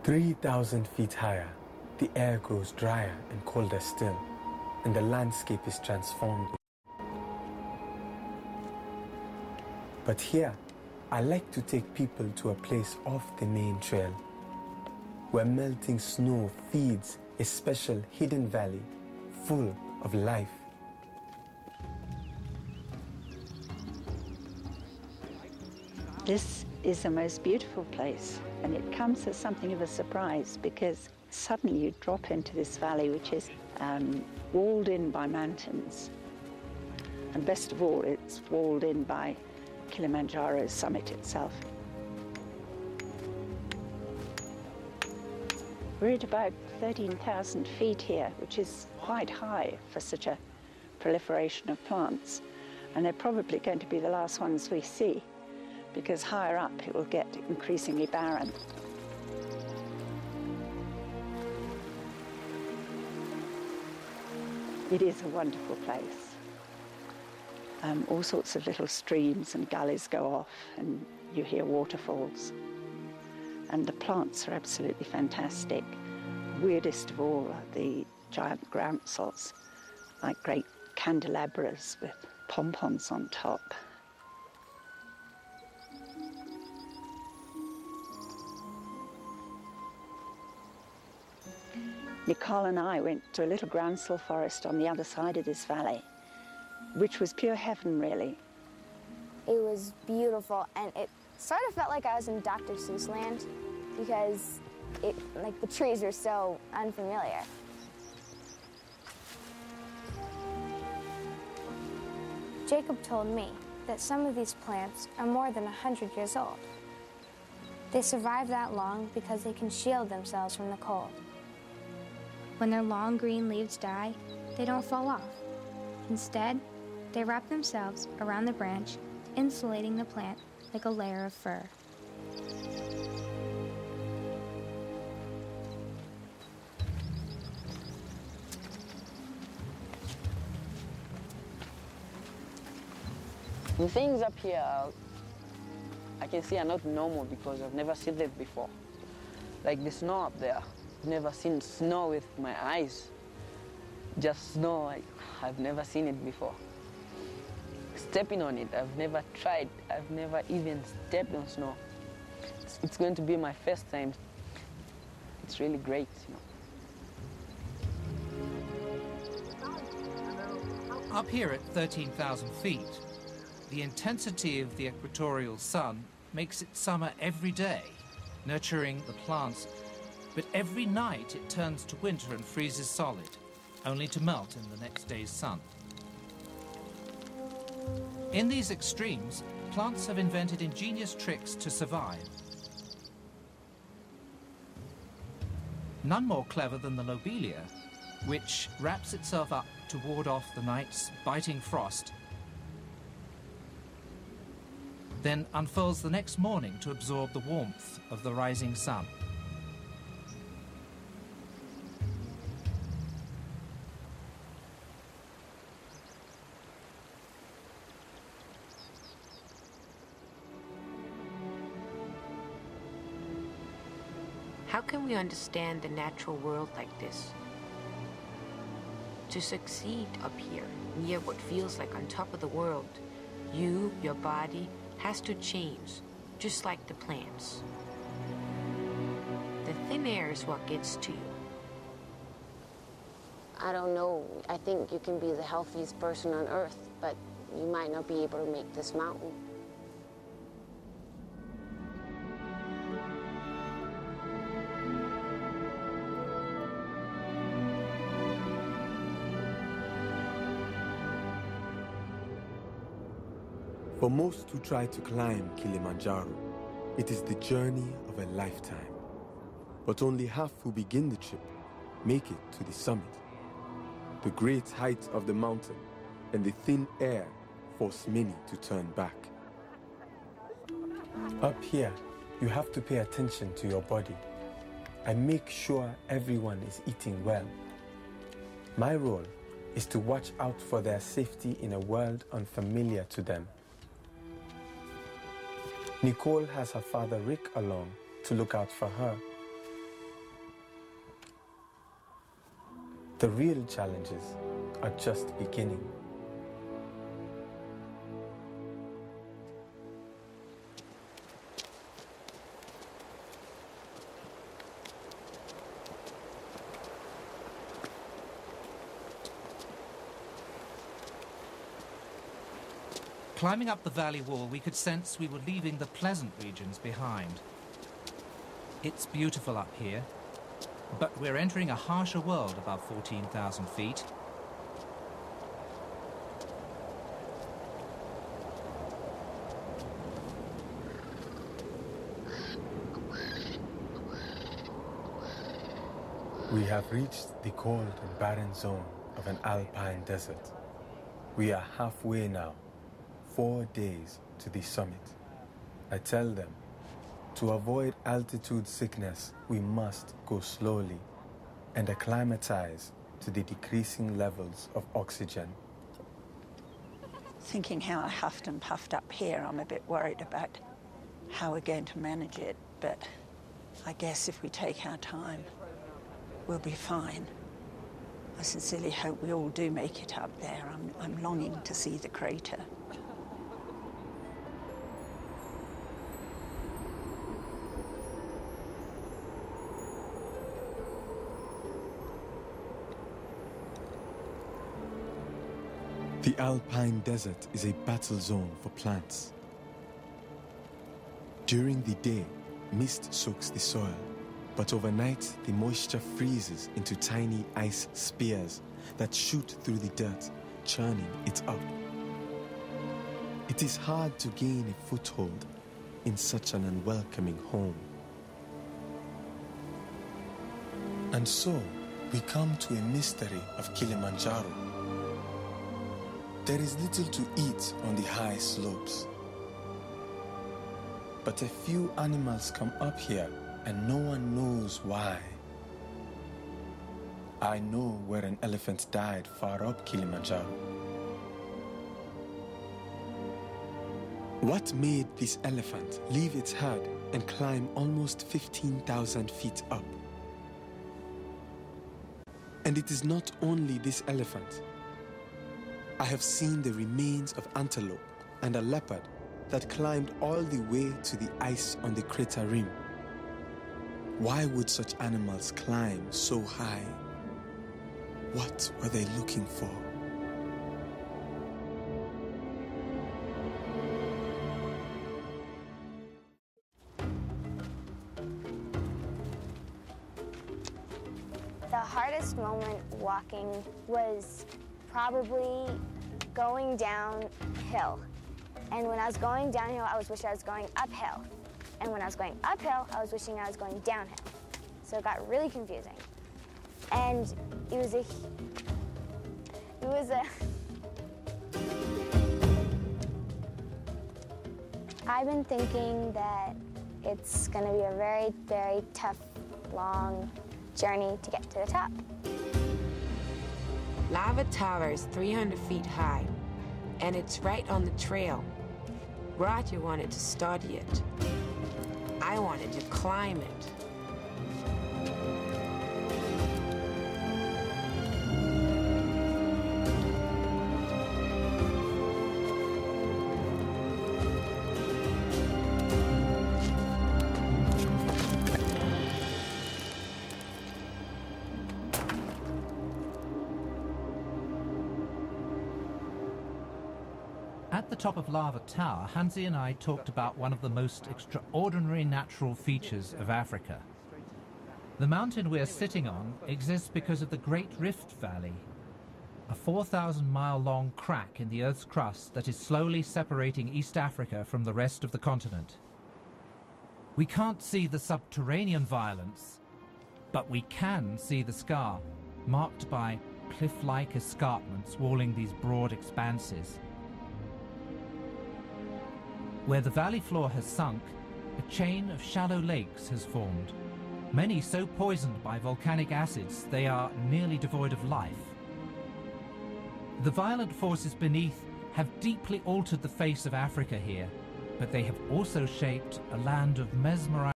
3,000 feet higher, the air grows drier and colder still, and the landscape is transformed. But here, I like to take people to a place off the main trail, where melting snow feeds a special hidden valley full of life. This is the most beautiful place, and it comes as something of a surprise because suddenly you drop into this valley which is walled in by mountains. And best of all, it's walled in by Kilimanjaro's summit itself. We're at about 13,000 feet here, which is quite high for such a proliferation of plants. And they're probably going to be the last ones we see, because higher up it will get increasingly barren. It is a wonderful place. All sorts of little streams and gullies go off, and you hear waterfalls. And the plants are absolutely fantastic. Weirdest of all are the giant groundsels, like great candelabras with pompons on top. Nicole and I went to a little groundsel forest on the other side of this valley, which was pure heaven, really. It was beautiful, and it sort of felt like I was in Dr. Seuss land because the trees are so unfamiliar. Jacob told me that some of these plants are more than 100 years old. They survive that long because they can shield themselves from the cold. When their long green leaves die, they don't fall off. Instead, they wrap themselves around the branch, insulating the plant like a layer of fur. The things up here, I can see are not normal because I've never seen them before. Like the snow up there. I've never seen snow with my eyes. Just snow, I've never seen it before. Stepping on it, I've never tried. I've never even stepped on snow. It's going to be my first time. It's really great, Up here at 13,000 feet, the intensity of the equatorial sun makes it summer every day, nurturing the plants, but every night it turns to winter and freezes solid, only to melt in the next day's sun. In these extremes, plants have invented ingenious tricks to survive. None more clever than the lobelia, which wraps itself up to ward off the night's biting frost, then unfurls the next morning to absorb the warmth of the rising sun. How can we understand the natural world like this? To succeed up here, near what feels like on top of the world, your body, has to change, just like the plants. The thin air is what gets to you. I don't know. I think you can be the healthiest person on earth, but you might not be able to make this mountain. For most who try to climb Kilimanjaro, it is the journey of a lifetime. But only half who begin the trip make it to the summit. The great height of the mountain and the thin air force many to turn back. Up here, you have to pay attention to your body and make sure everyone is eating well. My role is to watch out for their safety in a world unfamiliar to them. Nicole has her father Rick along to look out for her. The real challenges are just beginning. Climbing up the valley wall, we could sense we were leaving the pleasant regions behind. It's beautiful up here, but we're entering a harsher world above 14,000 feet. We have reached the cold and barren zone of an alpine desert. We are halfway now, 4 days to the summit. I tell them, to avoid altitude sickness, we must go slowly and acclimatize to the decreasing levels of oxygen. Thinking how I huffed and puffed up here, I'm a bit worried about how we're going to manage it, but I guess if we take our time, we'll be fine. I sincerely hope we all do make it up there. I'm longing to see the crater. The alpine desert is a battle zone for plants. During the day, mist soaks the soil, but overnight the moisture freezes into tiny ice spears that shoot through the dirt, churning it up. It is hard to gain a foothold in such an unwelcoming home. And so, we come to a mystery of Kilimanjaro. There is little to eat on the high slopes. But a few animals come up here and no one knows why. I know where an elephant died far up Kilimanjaro. What made this elephant leave its herd and climb almost 15,000 feet up? And it is not only this elephant. I have seen the remains of antelope and a leopard that climbed all the way to the ice on the crater rim. Why would such animals climb so high? What were they looking for? The hardest moment walking was probably going downhill. And when I was going downhill, I was wishing I was going uphill. And when I was going uphill, I was wishing I was going downhill. So it got really confusing. And it was a I've been thinking that it's gonna be a very, very tough, long journey to get to the top. Lava Tower is 300 feet high, and it's right on the trail. Roger wanted to study it. I wanted to climb it. At the top of Lava Tower, Hansi and I talked about one of the most extraordinary natural features of Africa. The mountain we're sitting on exists because of the Great Rift Valley, a 4,000-mile-long crack in the Earth's crust that is slowly separating East Africa from the rest of the continent. We can't see the subterranean violence, but we can see the scar, marked by cliff-like escarpments walling these broad expanses. Where the valley floor has sunk, a chain of shallow lakes has formed, many so poisoned by volcanic acids they are nearly devoid of life. The violent forces beneath have deeply altered the face of Africa here, but they have also shaped a land of mesmerizing